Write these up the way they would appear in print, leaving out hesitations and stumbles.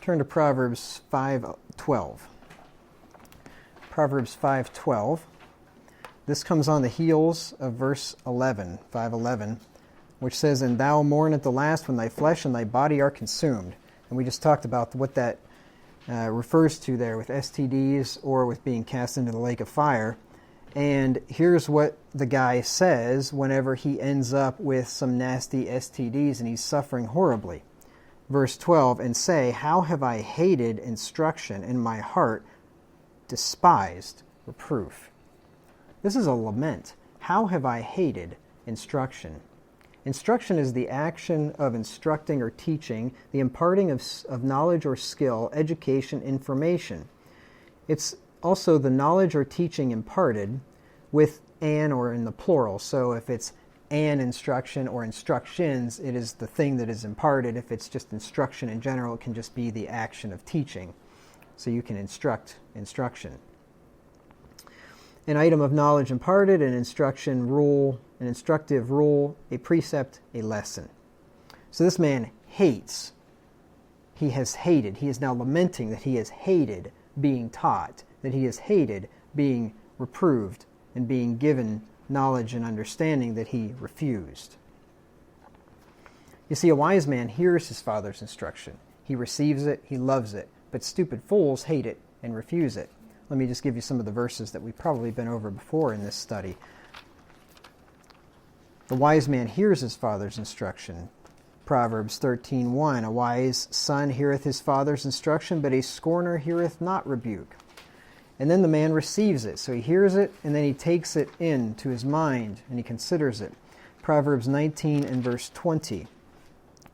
Turn to Proverbs 5:12. Proverbs 5:12. This comes on the heels of verse 11, 5:11, which says, "And thou mourn at the last when thy flesh and thy body are consumed." And we just talked about what that refers to there with STDs or with being cast into the lake of fire. And here's what the guy says whenever he ends up with some nasty STDs and he's suffering horribly. Verse 12, "And say, how have I hated instruction, and my heart despised reproof." This is a lament. How have I hated instruction? Instruction is the action of instructing or teaching, the imparting of knowledge or skill, education, information. It's also the knowledge or teaching imparted with an or in the plural. So if it's an instruction or instructions, it is the thing that is imparted. If it's just instruction in general, it can just be the action of teaching. So you can instruct instruction. An item of knowledge imparted, an instruction rule, an instructive rule, a precept, a lesson. So this man hates. He has hated. He is now lamenting that he has hated being taught, that he has hated being reproved and being given knowledge and understanding that he refused. You see, a wise man hears his father's instruction. He receives it, he loves it, but stupid fools hate it and refuse it. Let me just give you some of the verses that we've probably been over before in this study. The wise man hears his father's instruction. Proverbs 13:1, "A wise son heareth his father's instruction, but a scorner heareth not rebuke." And then the man receives it. So he hears it, and then he takes it into his mind, and he considers it. Proverbs 19 and verse 20.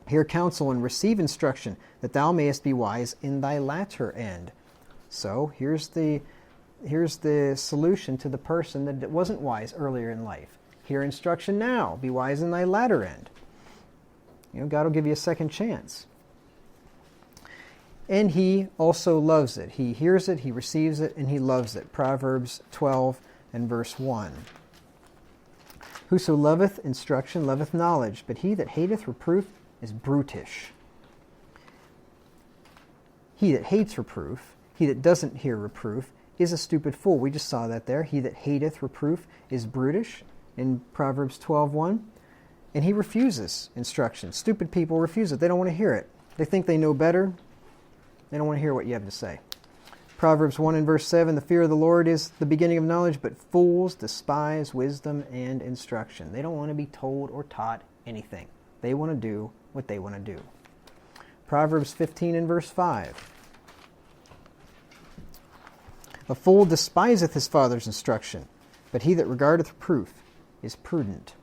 "Hear counsel and receive instruction, that thou mayest be wise in thy latter end." So here's the solution to the person that wasn't wise earlier in life. Hear instruction now. Be wise in thy latter end. God will give you a second chance. And he also loves it. He hears it, he receives it, and he loves it. Proverbs 12 and verse 1. "Whoso loveth instruction loveth knowledge, but he that hateth reproof is brutish." He that hates reproof, he that doesn't hear reproof, is a stupid fool. We just saw that there. He that hateth reproof is brutish in Proverbs 12:1. And he refuses instruction. Stupid people refuse it. They don't want to hear it. They think they know better. They don't want to hear what you have to say. Proverbs 1 and verse 7, "The fear of the Lord is the beginning of knowledge, but fools despise wisdom and instruction." They don't want to be told or taught anything. They want to do what they want to do. Proverbs 15 and verse 5. "A fool despiseth his father's instruction, but he that regardeth reproof is prudent."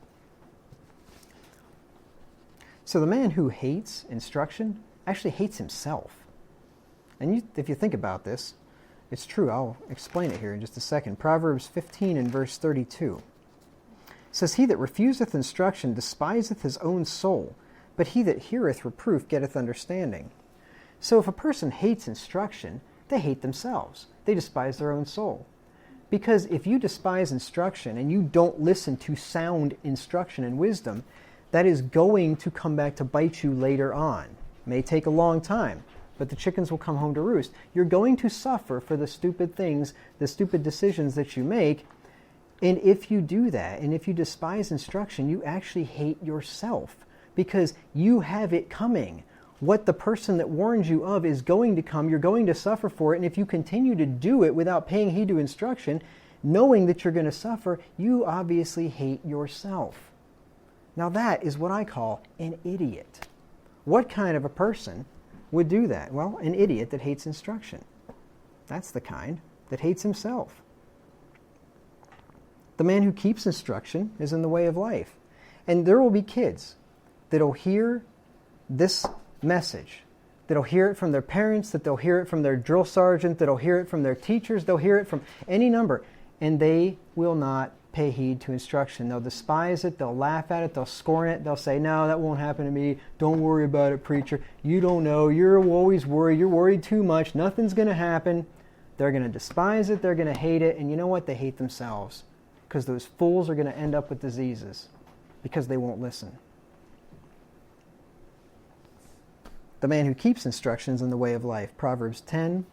So the man who hates instruction actually hates himself. And if you think about this, it's true. I'll explain it here in just a second. Proverbs 15 and verse 32 says, "He that refuseth instruction despiseth his own soul, but he that heareth reproof getteth understanding." So if a person hates instruction, they hate themselves. They despise their own soul. Because if you despise instruction and you don't listen to sound instruction and wisdom, that is going to come back to bite you later on. It may take a long time, but the chickens will come home to roost. You're going to suffer for the stupid things, the stupid decisions that you make. And if you do that, and if you despise instruction, you actually hate yourself because you have it coming. What the person that warns you of is going to come. You're going to suffer for it. And if you continue to do it without paying heed to instruction, knowing that you're going to suffer, you obviously hate yourself. Now that is what I call an idiot. What kind of a person would do that? Well, an idiot that hates instruction. That's the kind that hates himself. The man who keeps instruction is in the way of life. And there will be kids that'll hear this message, that'll hear it from their parents, that they'll hear it from their drill sergeant, that'll hear it from their teachers, they'll hear it from any number, and they will not pay heed to instruction. They'll despise it, they'll laugh at it, they'll scorn it, they'll say, "No, that won't happen to me. Don't worry about it, preacher. You don't know. You're always worried. You're worried too much. Nothing's going to happen." They're going to despise it, they're going to hate it, and you know what? They hate themselves because those fools are going to end up with diseases because they won't listen. The man who keeps instructions in the way of life. Proverbs 10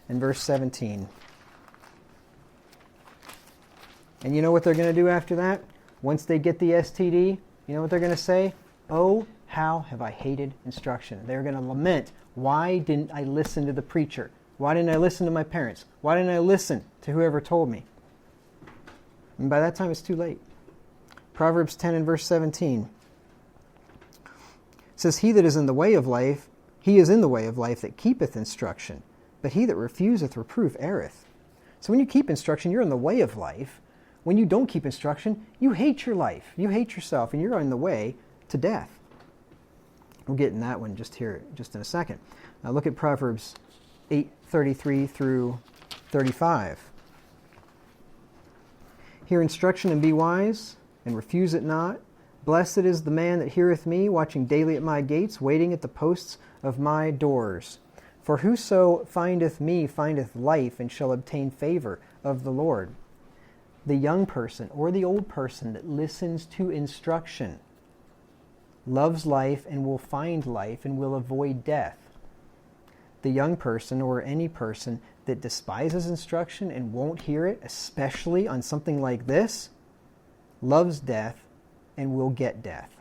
and verse 17. And you know what they're going to do after that? Once they get the STD, you know what they're going to say? Oh, how have I hated instruction. They're going to lament, why didn't I listen to the preacher? Why didn't I listen to my parents? Why didn't I listen to whoever told me? And by that time, it's too late. Proverbs 10 and verse 17 says, he that is in the way of life, he is in the way of life that keepeth instruction, but he that refuseth reproof erreth. So when you keep instruction, you're in the way of life. When you don't keep instruction, you hate your life. You hate yourself, and you're on the way to death. We'll get in that one just in a second. Now look at Proverbs 8:33 through 35. Hear instruction and be wise, and refuse it not. Blessed is the man that heareth me, watching daily at my gates, waiting at the posts of my doors. For whoso findeth me findeth life, and shall obtain favor of the Lord. The young person or the old person that listens to instruction loves life and will find life and will avoid death. The young person or any person that despises instruction and won't hear it, especially on something like this, loves death and will get death.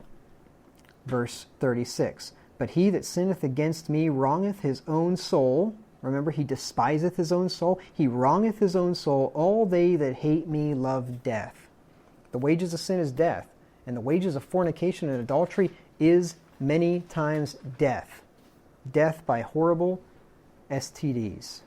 Verse 36, but he that sinneth against me wrongeth his own soul. Remember, he despiseth his own soul. He wrongeth his own soul. All they that hate me love death. The wages of sin is death. And the wages of fornication and adultery is many times death. Death by horrible STDs.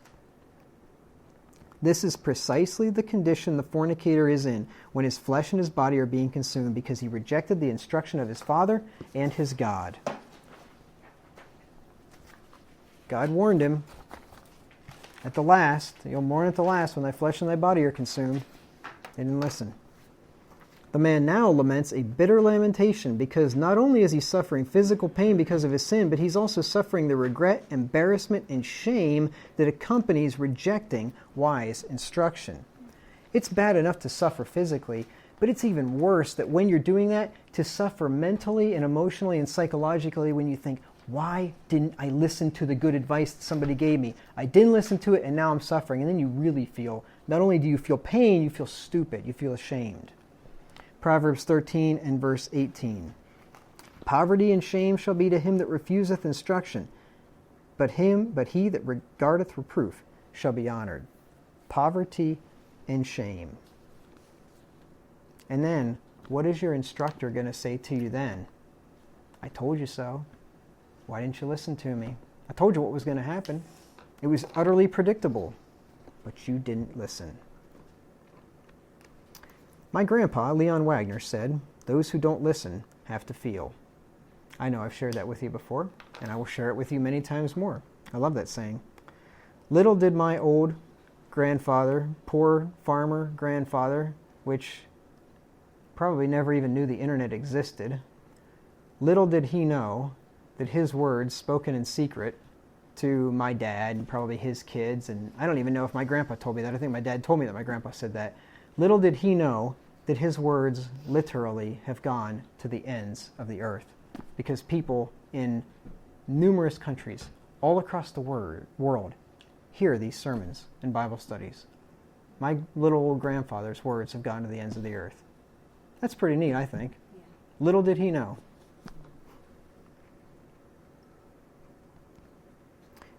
This is precisely the condition the fornicator is in when his flesh and his body are being consumed, because he rejected the instruction of his Father and his God. God warned him, at the last, you'll mourn at the last when thy flesh and thy body are consumed. They didn't listen. The man now laments a bitter lamentation, because not only is he suffering physical pain because of his sin, but he's also suffering the regret, embarrassment, and shame that accompanies rejecting wise instruction. It's bad enough to suffer physically, but it's even worse that when you're doing that, to suffer mentally and emotionally and psychologically when you think, why didn't I listen to the good advice that somebody gave me? I didn't listen to it and now I'm suffering. And then you really feel, not only do you feel pain, you feel stupid, you feel ashamed. Proverbs 13 and verse 18. Poverty and shame shall be to him that refuseth instruction, but he that regardeth reproof shall be honored. Poverty and shame. And then, what is your instructor going to say to you then? I told you so. Why didn't you listen to me? I told you what was going to happen. It was utterly predictable, but you didn't listen. My grandpa, Leon Wagner, said, those who don't listen have to feel. I know I've shared that with you before, and I will share it with you many times more. I love that saying. Little did my old grandfather, poor farmer grandfather, which probably never even knew the internet existed, little did he know that his words spoken in secret to my dad and probably his kids, and I don't even know if my grandpa told me that. I think my dad told me that my grandpa said that. Little did he know that his words literally have gone to the ends of the earth, because people in numerous countries all across the world hear these sermons and Bible studies. My little old grandfather's words have gone to the ends of the earth. That's pretty neat, I think. Yeah. Little did he know.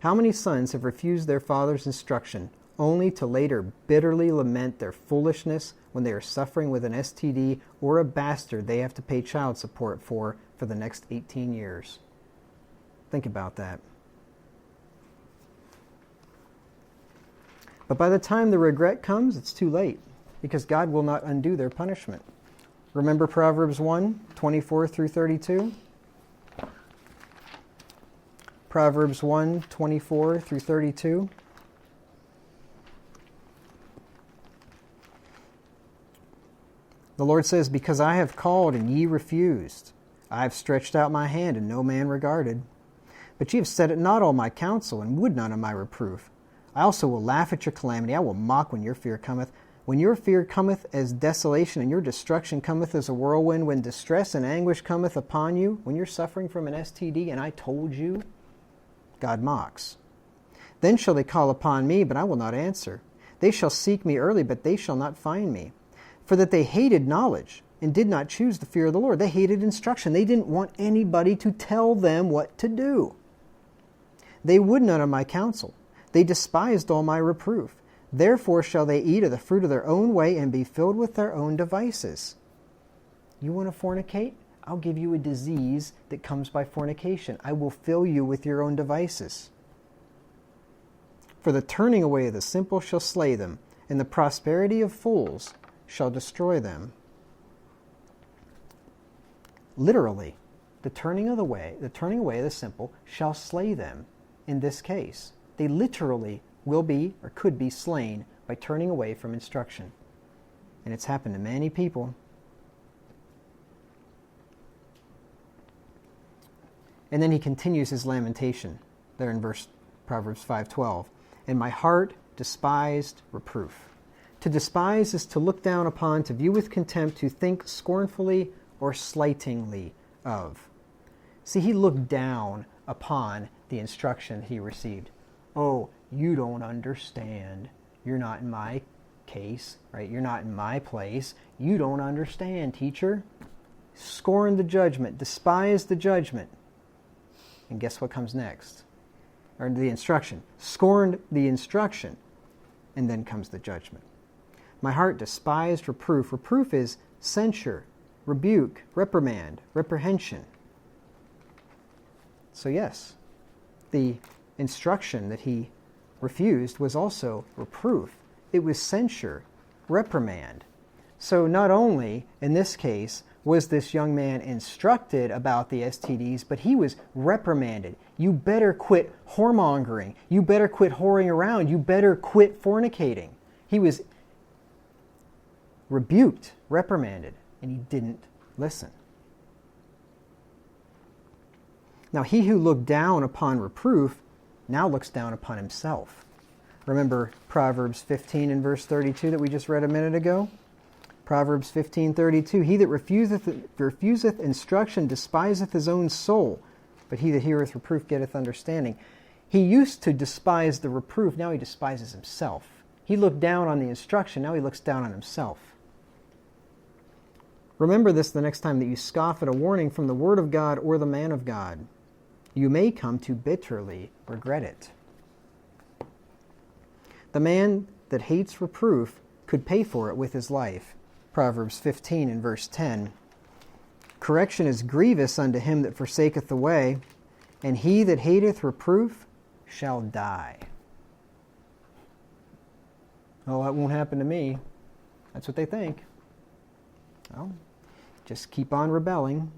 How many sons have refused their father's instruction, only to later bitterly lament their foolishness when they are suffering with an STD or a bastard they have to pay child support for the next 18 years? Think about that. But by the time the regret comes, it's too late, because God will not undo their punishment. Remember Proverbs 1, 24 through 32? Proverbs 1, 24 through 32. The Lord says, because I have called and ye refused. I have stretched out my hand and no man regarded. But ye have set at naught all my counsel and would not of my reproof. I also will laugh at your calamity. I will mock when your fear cometh. When your fear cometh as desolation and your destruction cometh as a whirlwind, when distress and anguish cometh upon you, when you're suffering from an STD and I told you, God mocks. Then shall they call upon me, but I will not answer. They shall seek me early, but they shall not find me. For that they hated knowledge, and did not choose the fear of the Lord. They hated instruction. They didn't want anybody to tell them what to do. They would none of my counsel. They despised all my reproof. Therefore shall they eat of the fruit of their own way, and be filled with their own devices. You want to fornicate? I'll give you a disease that comes by fornication. I will fill you with your own devices. For the turning away of the simple shall slay them, and the prosperity of fools shall destroy them. Literally, the turning away of the simple shall slay them in this case. They literally will be or could be slain by turning away from instruction. And it's happened to many people. And then he continues his lamentation there in Proverbs 5:12. And my heart despised reproof. To despise is to look down upon, to view with contempt, to think scornfully or slightingly of. See, he looked down upon the instruction he received. Oh, you don't understand. You're not in my case, right? You're not in my place. You don't understand, teacher. Scorned the judgment, despised the judgment. And guess what comes next? Or the instruction. Scorned the instruction. And then comes the judgment. My heart despised reproof. Reproof is censure, rebuke, reprimand, reprehension. So yes, the instruction that he refused was also reproof. It was censure, reprimand. So not only, in this case, was this young man instructed about the STDs, but he was reprimanded. You better quit whoremongering. You better quit whoring around. You better quit fornicating. He was rebuked, reprimanded, and he didn't listen. Now, he who looked down upon reproof now looks down upon himself. Remember Proverbs 15 and verse 32 that we just read a minute ago? Proverbs 15:32, he that refuseth instruction despiseth his own soul, but he that heareth reproof getteth understanding. He used to despise the reproof, now he despises himself. He looked down on the instruction, now he looks down on himself. Remember this the next time that you scoff at a warning from the word of God or the man of God. You may come to bitterly regret it. The man that hates reproof could pay for it with his life. Proverbs 15 and verse 10. Correction is grievous unto him that forsaketh the way, and he that hateth reproof shall die. Oh, that won't happen to me. That's what they think. Well, just keep on rebelling.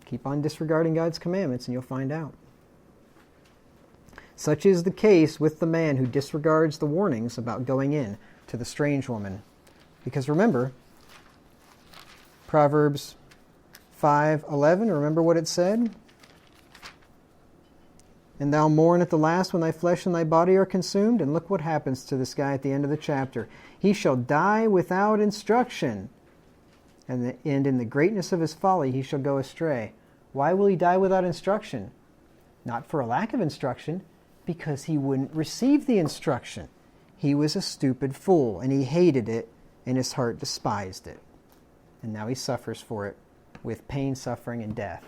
Keep on disregarding God's commandments and you'll find out. Such is the case with the man who disregards the warnings about going in to the strange woman. Because remember, Proverbs 5:11, remember what it said? And thou mourn at the last when thy flesh and thy body are consumed. And look what happens to this guy at the end of the chapter. He shall die without instruction. And in the greatness of his folly he shall go astray. Why will he die without instruction? Not for a lack of instruction, because he wouldn't receive the instruction. He was a stupid fool, and he hated it, and his heart despised it. And now he suffers for it with pain, suffering, and death.